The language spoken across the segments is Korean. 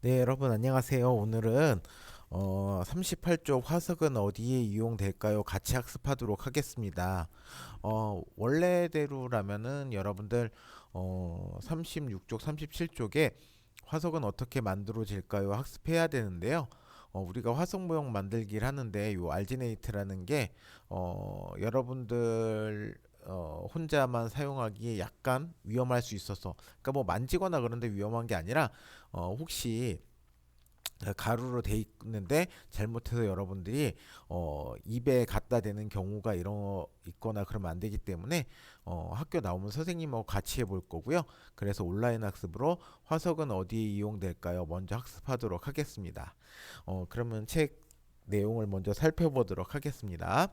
네, 여러분 안녕하세요. 오늘은 38쪽 화석은 어디에 이용될까요? 같이 학습하도록 하겠습니다. 원래대로라면은 여러분들 36쪽, 37쪽에 화석은 어떻게 만들어질까요? 학습해야 되는데요. 우리가 화석 모형 만들기를 하는데 요 알지네이트라는 게 여러분들 혼자만 사용하기에 약간 위험할 수 있어서, 그러니까 뭐 만지거나 그런데 위험한 게 아니라 혹시 가루로 돼 있는데 잘못해서 여러분들이 입에 갖다 대는 경우가 있거나 그러면 안 되기 때문에 학교 나오면 선생님하고 같이 해볼 거고요. 그래서 온라인 학습으로 화석은 어디에 이용될까요? 먼저 학습하도록 하겠습니다. 그러면 책 내용을 먼저 살펴보도록 하겠습니다.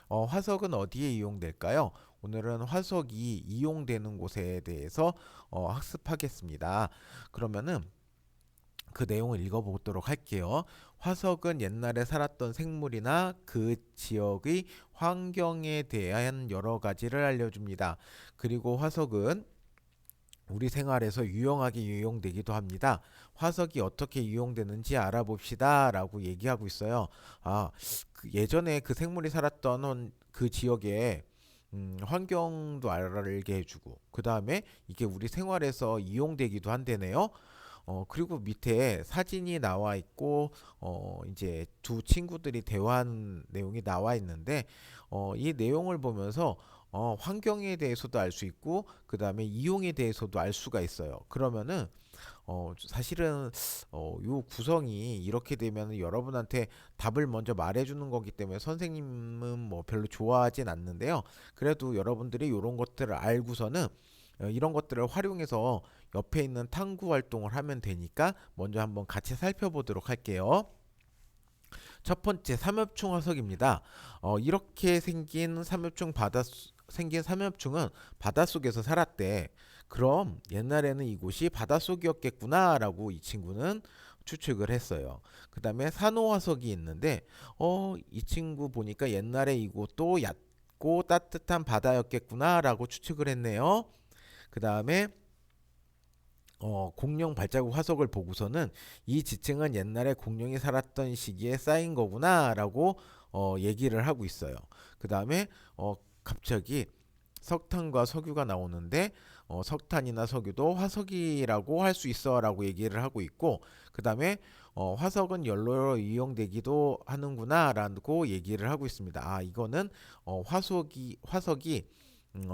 화석은 어디에 이용될까요? 오늘은 화석이 이용되는 곳에 대해서 학습하겠습니다. 그러면은 그 내용을 읽어보도록 할게요. 화석은 옛날에 살았던 생물이나 그 지역의 환경에 대한 여러 가지를 알려줍니다. 그리고 화석은 우리 생활에서 유용하게 이용되기도 합니다. 화석이 어떻게 이용되는지 알아봅시다 라고 얘기하고 있어요. 그 예전에 그 생물이 살았던 그 지역에 환경도 알게 해주고 그 다음에 이게 우리 생활에서 이용되기도 한대네요. 그리고 밑에 사진이 나와 있고, 이제 두 친구들이 대화한 내용이 나와 있는데, 이 내용을 보면서, 환경에 대해서도 알 수 있고, 그 다음에 이용에 대해서도 알 수가 있어요. 그러면은, 사실은, 요 구성이 이렇게 되면 여러분한테 답을 먼저 말해주는 거기 때문에 선생님은 뭐 별로 좋아하진 않는데요. 그래도 여러분들이 이런 것들을 알고서는 이런 것들을 활용해서 옆에 있는 탐구 활동을 하면 되니까 먼저 한번 같이 살펴보도록 할게요. 첫 번째 삼엽충 화석입니다. 이렇게 생긴 삼엽충은 바닷속에서 살았대. 그럼 옛날에는 이곳이 바닷속이었겠구나라고 이 친구는 추측을 했어요. 그 다음에 산호화석이 있는데, 이 친구 보니까 옛날에 이곳도 얕고 따뜻한 바다였겠구나라고 추측을 했네요. 그 다음에 공룡 발자국 화석을 보고서는 이 지층은 옛날에 공룡이 살았던 시기에 쌓인 거구나라고 얘기를 하고 있어요. 그 다음에 갑자기 석탄과 석유가 나오는데 석탄이나 석유도 화석이라고 할 수 있어라고 얘기를 하고 있고 그 다음에 화석은 연료로 이용되기도 하는구나라고 얘기를 하고 있습니다. 이거는 화석이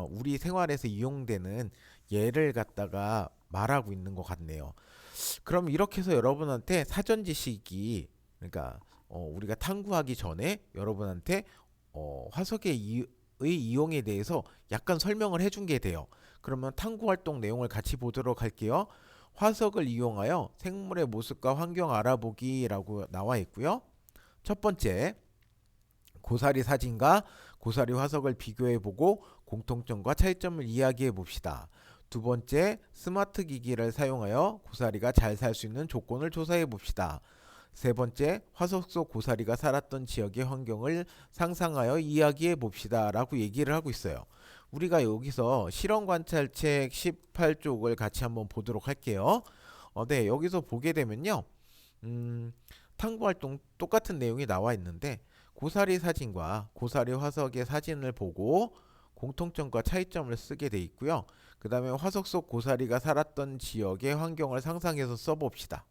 우리 생활에서 이용되는 예를 갖다가 말하고 있는 것 같네요. 그럼 이렇게 해서 여러분한테 사전 지식이 그러니까 우리가 탐구하기 전에 여러분한테 화석의 이용에 대해서 약간 설명을 해준 게 돼요. 그러면 탐구 활동 내용을 같이 보도록 할게요. 화석을 이용하여 생물의 모습과 환경 알아보기라고 나와 있고요. 첫 번째, 고사리 사진과 고사리 화석을 비교해 보고 공통점과 차이점을 이야기해 봅시다. 두 번째, 스마트 기기를 사용하여 고사리가 잘 살 수 있는 조건을 조사해 봅시다. 세 번째, 화석 속 고사리가 살았던 지역의 환경을 상상하여 이야기해 봅시다. 라고 얘기를 하고 있어요. 우리가 여기서 실험 관찰책 18쪽을 같이 한번 보도록 할게요. 네, 여기서 보게 되면요. 탐구 활동 똑같은 내용이 나와 있는데 고사리 사진과 고사리 화석의 사진을 보고 공통점과 차이점을 쓰게 돼 있고요. 그 다음에 화석 속 고사리가 살았던 지역의 환경을 상상해서 써봅시다.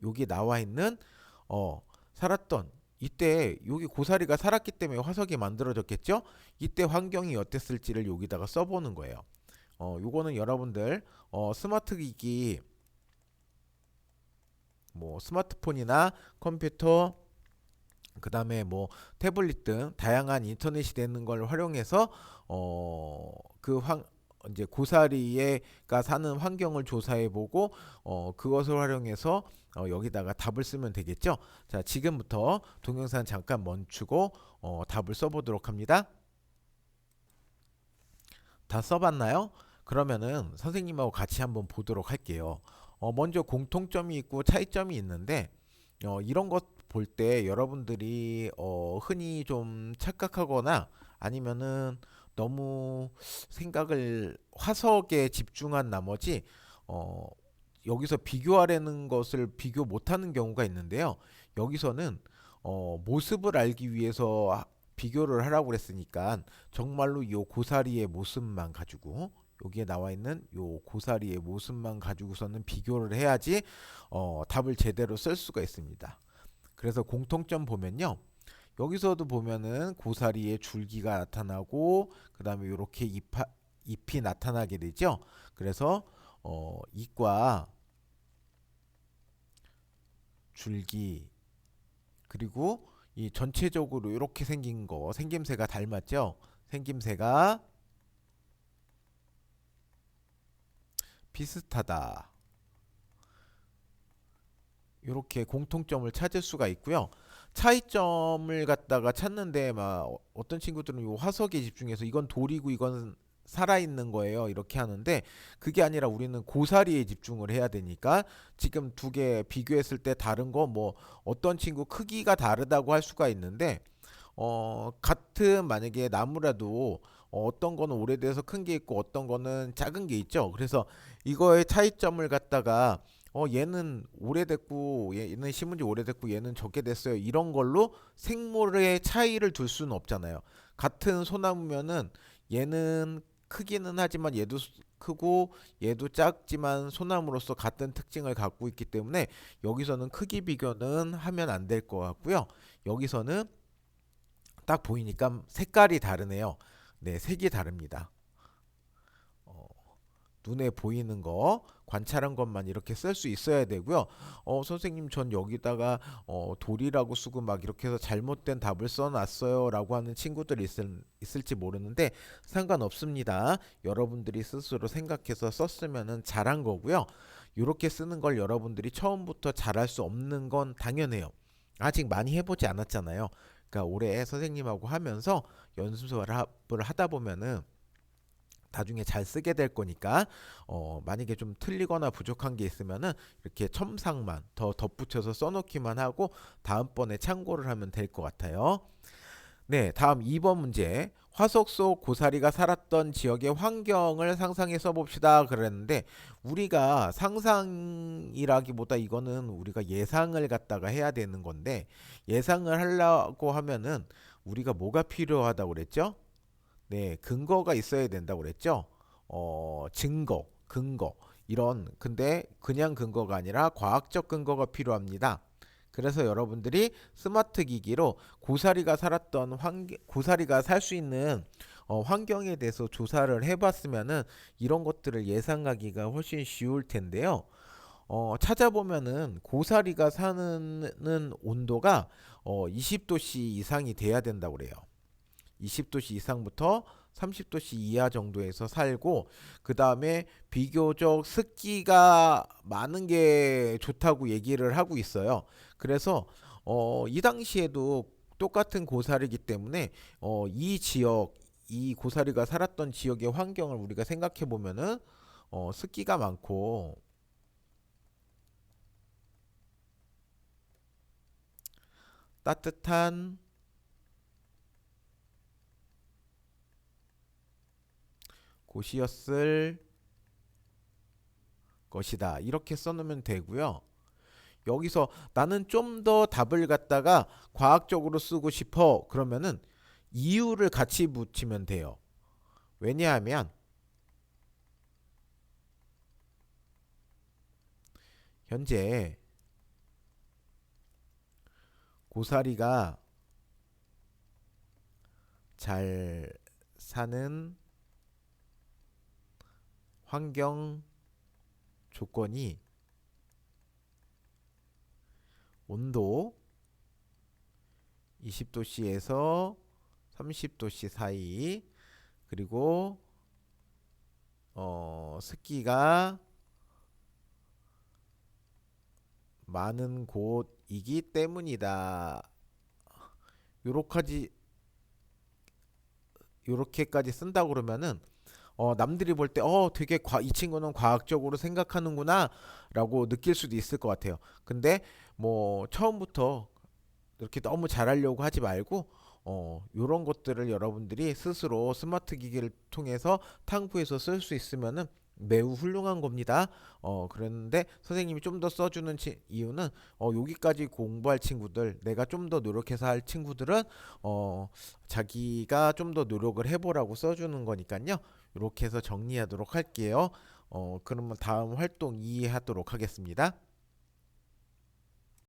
여기 나와 있는 살았던 이때 여기 고사리가 살았기 때문에 화석이 만들어졌겠죠? 이때 환경이 어땠을지를 여기다가 써보는 거예요. 요거는 여러분들 스마트 기기 뭐 스마트폰이나 컴퓨터 그 다음에 뭐 태블릿 등 다양한 인터넷이 되는 걸 활용해서 이제 고사리가 사는 환경을 조사해 보고 그것을 활용해서 여기다가 답을 쓰면 되겠죠. 자, 지금부터 동영상 잠깐 멈추고 답을 써보도록 합니다. 다 써봤나요? 그러면은 선생님하고 같이 한번 보도록 할게요. 먼저 공통점이 있고 차이점이 있는데 이런 것 볼 때 여러분들이 흔히 좀 착각하거나 아니면은 너무 생각을 화석에 집중한 나머지 어, 여기서 비교하려는 것을 비교 못하는 경우가 있는데요. 여기서는 모습을 알기 위해서 비교를 하라고 그랬으니까 정말로 요 고사리의 모습만 가지고 여기에 나와 있는 요 고사리의 모습만 가지고서는 비교를 해야지 답을 제대로 쓸 수가 있습니다. 그래서 공통점 보면요. 여기서도 보면은 고사리의 줄기가 나타나고 그 다음에 이렇게 잎이 나타나게 되죠. 그래서 잎과 줄기 그리고 이 전체적으로 이렇게 생긴 거 생김새가 닮았죠. 생김새가 비슷하다. 이렇게 공통점을 찾을 수가 있고요. 차이점을 갖다가 찾는데 막 어떤 친구들은 요 화석에 집중해서 이건 돌이고 이건 살아있는 거예요. 이렇게 하는데 그게 아니라 우리는 고사리에 집중을 해야 되니까 지금 두 개 비교했을 때 다른 거 뭐 어떤 친구 크기가 다르다고 할 수가 있는데 같은 만약에 나무라도 어떤 거는 오래돼서 큰 게 있고 어떤 거는 작은 게 있죠. 그래서 이거의 차이점을 갖다가 얘는 오래됐고 얘는 심은 지 오래됐고 얘는 적게 됐어요. 이런 걸로 생물의 차이를 둘 수는 없잖아요. 같은 소나무면은 얘는 크기는 하지만 얘도 크고 얘도 작지만 소나무로서 같은 특징을 갖고 있기 때문에 여기서는 크기 비교는 하면 안 될 것 같고요. 여기서는 딱 보이니까 색깔이 다르네요. 네, 색이 다릅니다. 어, 눈에 보이는 거 관찰한 것만 이렇게 쓸 수 있어야 되고요. 선생님 전 여기다가 돌이라고 쓰고 막 이렇게 해서 잘못된 답을 써놨어요 라고 하는 친구들이 있을지 모르는데 상관없습니다. 여러분들이 스스로 생각해서 썼으면 잘한 거고요. 이렇게 쓰는 걸 여러분들이 처음부터 잘할 수 없는 건 당연해요. 아직 많이 해보지 않았잖아요. 그러니까 올해 선생님하고 하면서 연습을 하다 보면은 나중에 잘 쓰게 될 거니까 만약에 좀 틀리거나 부족한 게 있으면은 이렇게 첨삭만 더 덧붙여서 써놓기만 하고 다음번에 참고를 하면 될 것 같아요. 네, 다음 2번 문제. 화석 속 고사리가 살았던 지역의 환경을 상상해 써봅시다. 그랬는데 우리가 상상이라기보다 이거는 우리가 예상을 갖다가 해야 되는 건데 예상을 하려고 하면은 우리가 뭐가 필요하다고 그랬죠? 네, 근거가 있어야 된다고 그랬죠? 증거, 근거. 이런, 근데 그냥 근거가 아니라 과학적 근거가 필요합니다. 그래서 여러분들이 스마트 기기로 고사리가 살 수 있는 환경에 대해서 조사를 해봤으면은 이런 것들을 예상하기가 훨씬 쉬울 텐데요. 찾아보면은 고사리가 사는 온도가 20도씨 이상이 돼야 된다고 그래요. 20도씨 이상부터 30도씨 이하 정도에서 살고 그 다음에 비교적 습기가 많은 게 좋다고 얘기를 하고 있어요. 그래서 이 당시에도 똑같은 고사리이기 때문에 이 고사리가 살았던 지역의 환경을 우리가 생각해 보면은 습기가 많고 따뜻한 곳이었을 것이다. 이렇게 써놓으면 되고요. 여기서 나는 좀 더 답을 갖다가 과학적으로 쓰고 싶어. 그러면은 이유를 같이 붙이면 돼요. 왜냐하면 현재 고사리가 잘 사는 환경 조건이 온도 20도씨에서 30도씨 사이 그리고 습기가 많은 곳이기 때문이다. 요렇게까지 요렇게까지 쓴다 그러면은 남들이 볼 때 되게 이 친구는 과학적으로 생각하는구나 라고 느낄 수도 있을 것 같아요. 근데 뭐 처음부터 이렇게 너무 잘하려고 하지 말고 요런 것들을 여러분들이 스스로 스마트 기기를 통해서 탐구해서 쓸 수 있으면은 매우 훌륭한 겁니다. 그랬는데 선생님이 좀 더 써주는 이유는 여기까지 공부할 친구들, 내가 좀 더 노력해서 할 친구들은 자기가 좀 더 노력을 해보라고 써주는 거니까요. 이렇게 해서 정리하도록 할게요. 그러면 다음 활동 이해하도록 하겠습니다.